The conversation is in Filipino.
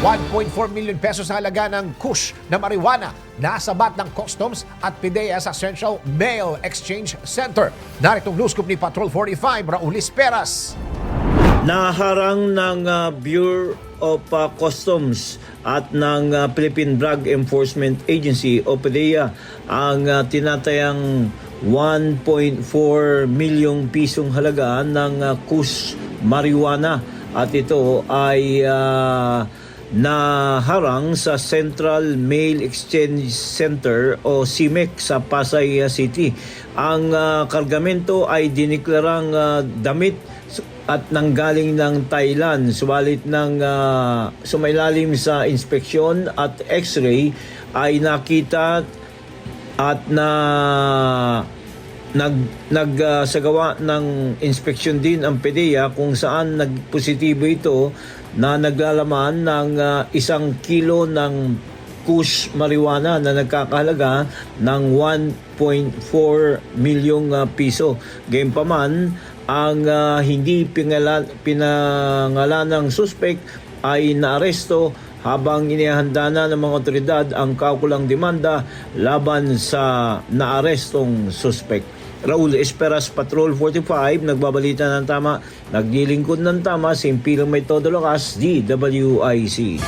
1.4 million pesos ang halaga ng kush na marijuana nasabat ng Customs at PDEA sa Central Mail Exchange Center. Naritong news scoop ni Patrol 45, Raulis Peras. Naharang ng Bureau of Customs at ng Philippine Drug Enforcement Agency o PDEA ang tinatayang 1.4 milyong pisong halaga ng kush marijuana, at ito ay naharang sa Central Mail Exchange Center o CMEX sa Pasay City. Ang kargamento ay diniklarang damit at nanggaling ng Thailand, subalit ng sumailalim sa inspeksyon at x-ray ay nakita at nagsagawa ng inspeksyon din ang PDEA kung saan nagpositibo ito na naglalaman ng 1 kilo ng kush marijuana na nagkakahalaga ng 1.4 milyong piso. Gayunpaman, ang hindi pinangalan ng suspect ay naaresto habang inihanda na ng mga otoridad ang kaukulang demanda laban sa naarestong suspect. Raul Esperas, Patrol 45, nagbabalita ng tama, naglilingkod ng tama, Simpilang May Todo Lakas, DWIC.